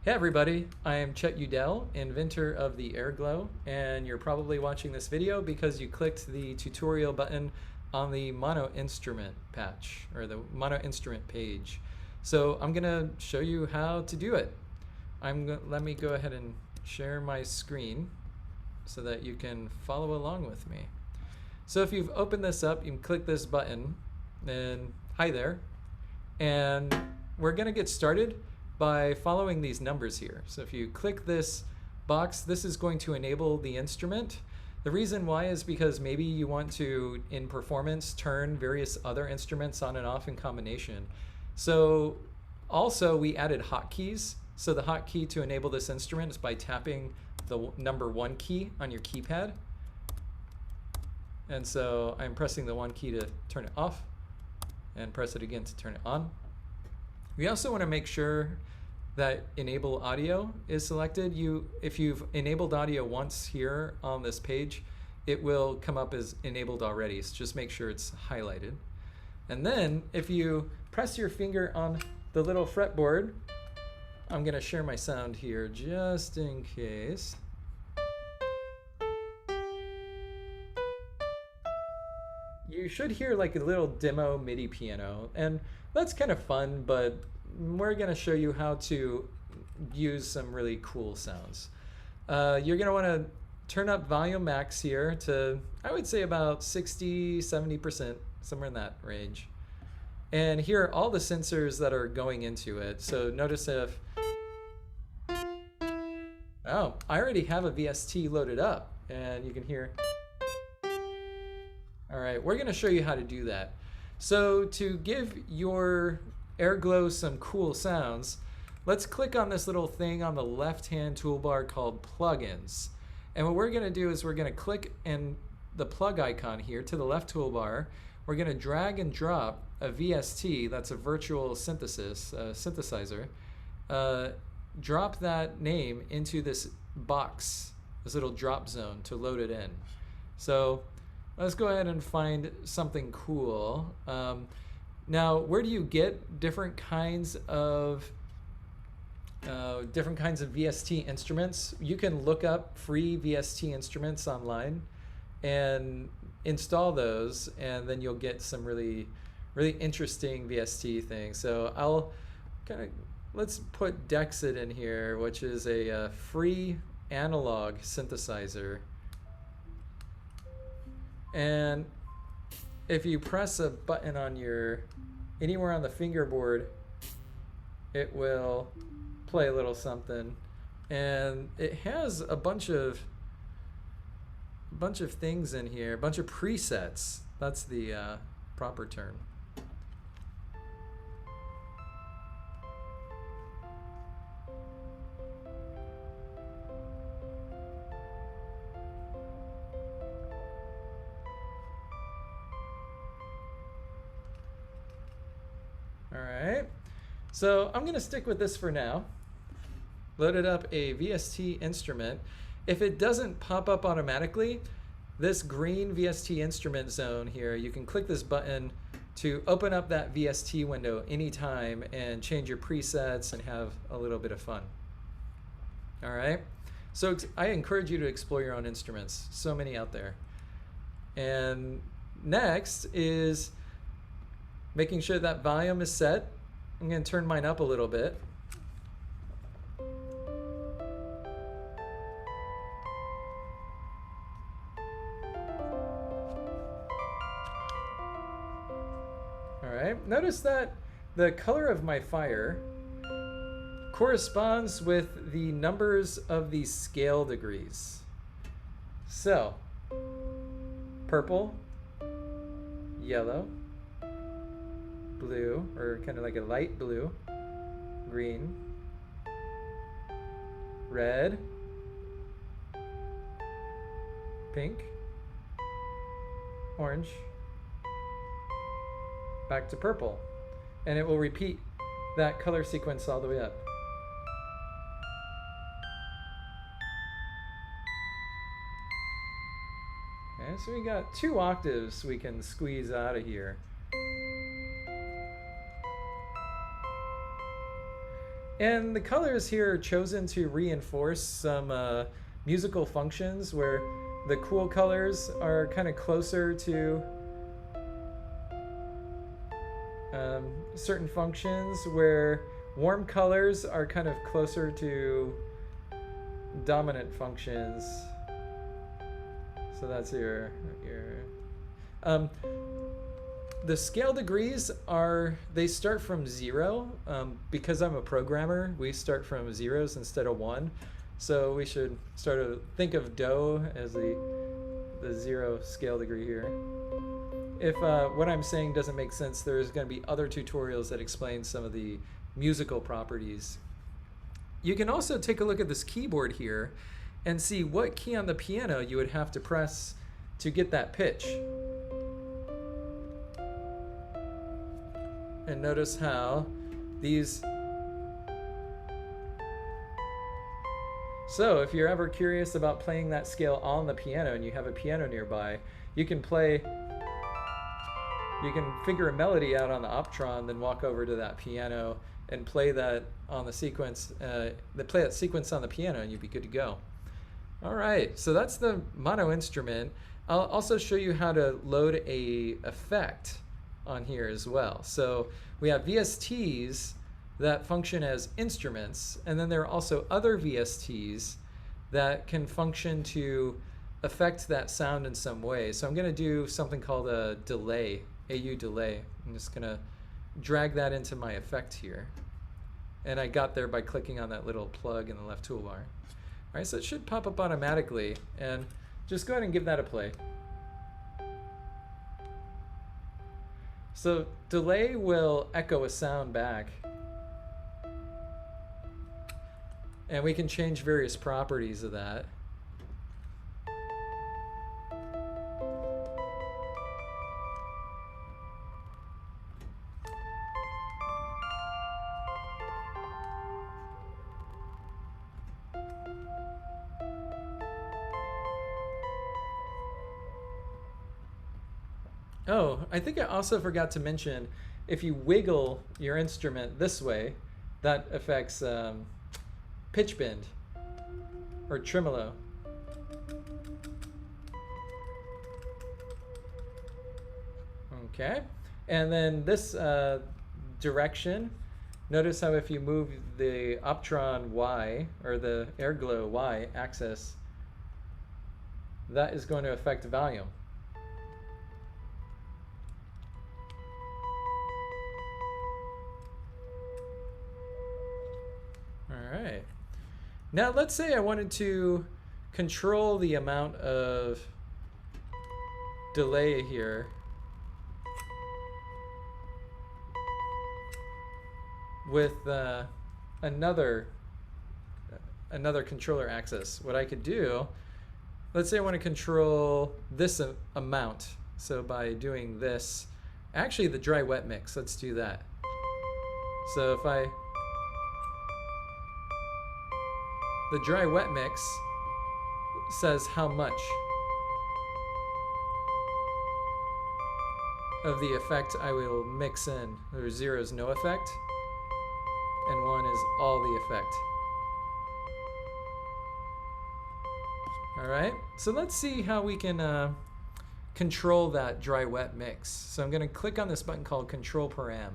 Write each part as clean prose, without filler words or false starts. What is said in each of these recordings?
Hey everybody, I am Chet Udell, inventor of the Airglow, and you're probably watching this video because you clicked the tutorial button on the monoInstrument patch, or the monoInstrument page. So I'm gonna show you how to do it. Let me go ahead and share my screen so that you can follow along with me. So if you've opened this up, you can click this button, and hi there. And we're gonna get started by following these numbers here. So if you click this box, this is going to enable the instrument. The reason why is because maybe you want to, in performance, turn various other instruments on and off in combination. So also we added hotkeys. So the hotkey to enable this instrument is by tapping the number 1 key on your keypad. And so I'm pressing the 1 key to turn it off and press it again to turn it on. We also want to make sure that enable audio is selected. If you've enabled audio once here on this page, it will come up as enabled already. So just make sure it's highlighted. And then if you press your finger on the little fretboard, I'm going to share my sound here just in case. You should hear like a little demo MIDI piano, and that's kind of fun, but we're going to show you how to use some really cool sounds. You're going to want to turn up volume max here to, I would say, about 60–70%, somewhere in that range. And here are all the sensors that are going into it. So notice if, oh, I already have a VST loaded up, and you can hear. All right, we're going to show you how to do that. So to give your Airglow some cool sounds, let's click on this little thing on the left-hand toolbar called Plugins. And what we're going to do is we're going to click in the plug icon here to the left toolbar. We're going to drag and drop a VST, that's a virtual synthesizer. Drop that name into this box, this little drop zone to load it in. So let's go ahead and find something cool. Now, where do you get different kinds of VST instruments? You can look up free VST instruments online and install those, and then you'll get some really interesting VST things. So let's put Dexter in here, which is a free analog synthesizer. And if you press a button on anywhere on the fingerboard, it will play a little something. And it has a bunch of things in here, a bunch of presets. That's the proper term. All right, so I'm going to stick with this for now. Loaded up a VST instrument. If it doesn't pop up automatically, this green VST instrument zone here, you can click this button to open up that VST window anytime and change your presets and have a little bit of fun. All right, so I encourage you to explore your own instruments. So many out there. And next is making sure that volume is set. I'm going to turn mine up a little bit. All right, notice that the color of my fire corresponds with the numbers of the scale degrees. So, purple, yellow, blue, or kind of like a light blue, green, red, pink, orange, back to purple. And it will repeat that color sequence all the way up. Okay, so we got 2 octaves we can squeeze out of here. And the colors here are chosen to reinforce some musical functions where the cool colors are kind of closer to certain functions, where warm colors are kind of closer to dominant functions. So that's your the scale degrees they start from 0. Because I'm a programmer, we start from zeros instead of 1. So we should start to think of do as the 0 scale degree here. If what I'm saying doesn't make sense, there's going to be other tutorials that explain some of the musical properties. You can also take a look at this keyboard here and see what key on the piano you would have to press to get that pitch. And notice how these... So if you're ever curious about playing that scale on the piano and you have a piano nearby, you can figure a melody out on the Optron, then walk over to that piano and play that on the sequence, play that sequence on the piano, and you'd be good to go. All right, so that's the mono instrument. I'll also show you how to load a effect on here as well. So we have VSTs that function as instruments, and then there are also other VSTs that can function to affect that sound in some way. So I'm going to do something called a delay, AU delay. I'm just going to drag that into my effect here. And I got there by clicking on that little plug in the left toolbar. All right, so it should pop up automatically, and just go ahead and give that a play. So delay will echo a sound back. And we can change various properties of that. Oh, I think I also forgot to mention, if you wiggle your instrument this way, that affects pitch bend or tremolo. Okay, and then this direction, notice how if you move the Optron Y or the Airglow Y axis, that is going to affect volume. All right. Now let's say I wanted to control the amount of delay here with another controller axis. What I could do, let's say I want to control this amount. So by doing this, actually the dry wet mix, let's do that. So if the dry wet mix says how much of the effect I will mix in. There's 0 is no effect, and 1 is all the effect. All right, so let's see how we can control that dry wet mix. So I'm going to click on this button called Control Param.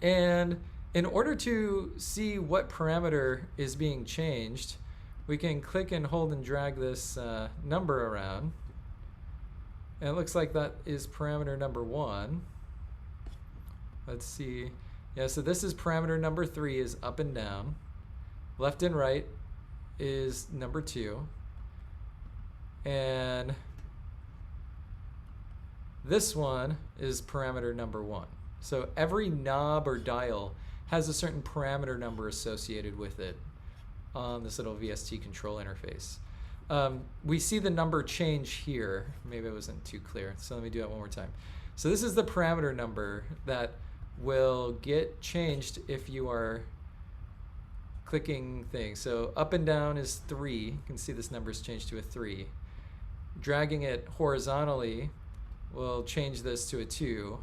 And in order to see what parameter is being changed, we can click and hold and drag this number around. And it looks like that is parameter number 1. Let's see. Yeah, so this is parameter number 3 is up and down. Left and right is number 2. And this one is parameter number 1. So every knob or dial has a certain parameter number associated with it on this little VST control interface. We see the number change here. Maybe it wasn't too clear, so let me do it one more time. So this is the parameter number that will get changed if you are clicking things. So up and down is 3. You can see this number's changed to a 3. Dragging it horizontally will change this to a 2.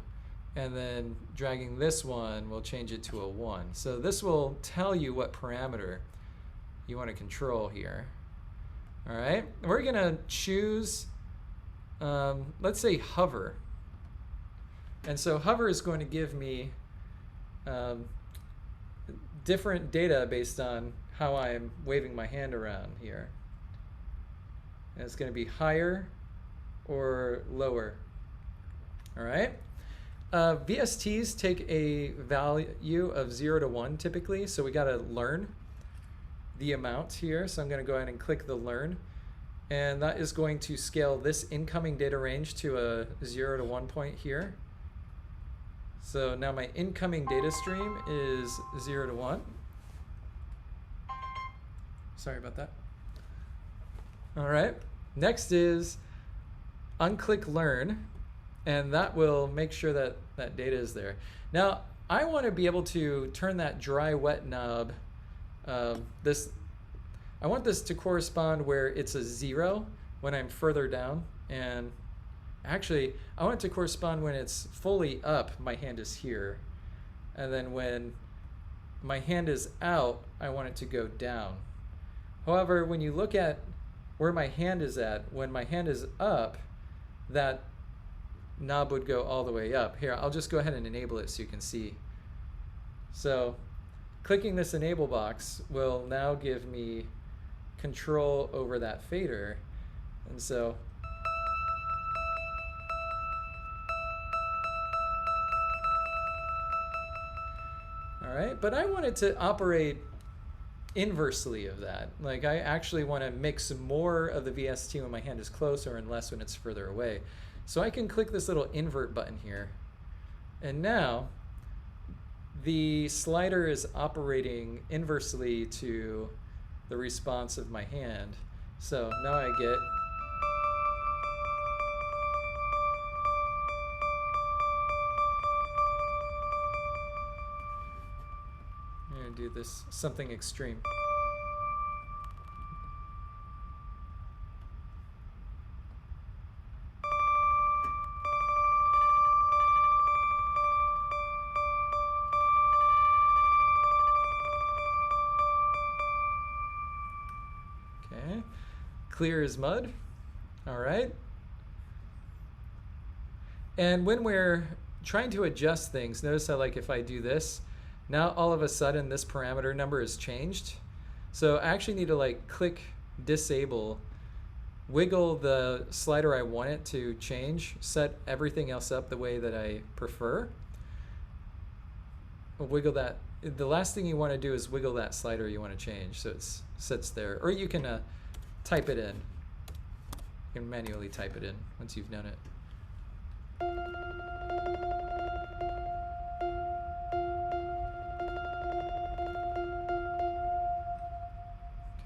and then dragging this one will change it to a 1. So this will tell you what parameter you want to control here. All right, we're gonna choose, let's say hover. And so hover is going to give me different data based on how I'm waving my hand around here. And it's going to be higher or lower. All right. VSTs take a value of 0 to 1 typically, so we got to learn the amount here. So I'm going to go ahead and click the learn, and that is going to scale this incoming data range to a 0 to 1 point here. So now my incoming data stream is 0 to 1. Sorry about that. All right, next is unclick learn, and that will make sure that that data is there. Now, I want to be able to turn that dry wet knob, I want this to correspond where it's a 0 when I'm further down, and actually, I want it to correspond when it's fully up, my hand is here. And then when my hand is out, I want it to go down. However, when you look at where my hand is at, when my hand is up, that knob would go all the way up. Here, I'll just go ahead and enable it so you can see. So clicking this enable box will now give me control over that fader. And so all right, but I want it to operate inversely of that. Like I actually want to mix more of the VST when my hand is closer and less when it's further away. So I can click this little invert button here. And now the slider is operating inversely to the response of my hand. So now I get do this something extreme. Okay, clear as mud. All right. And when we're trying to adjust things, notice how like if I do this, now all of a sudden this parameter number is changed. So I actually need to like click disable, wiggle the slider I want it to change, set everything else up the way that I prefer. Wiggle that. The last thing you want to do is wiggle that slider you want to change so it sits there. Or you can type it in. You can manually type it in once you've done it.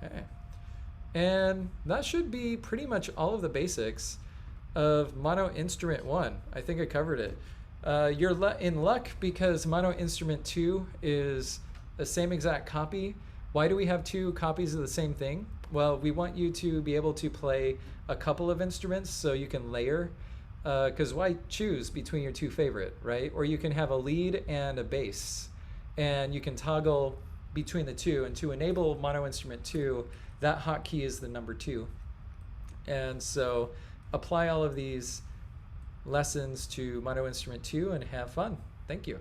Okay, and that should be pretty much all of the basics of Mono Instrument 1. I think I covered it. You're in luck because Mono Instrument 2 is the same exact copy. Why do we have 2 copies of the same thing? Well, we want you to be able to play a couple of instruments so you can layer, because why choose between your 2 favorite, right? Or you can have a lead and a bass, and you can toggle between the 2. And to enable Mono Instrument 2, that hotkey is the number 2. And so apply all of these lessons to Mono Instrument 2 and have fun. Thank you.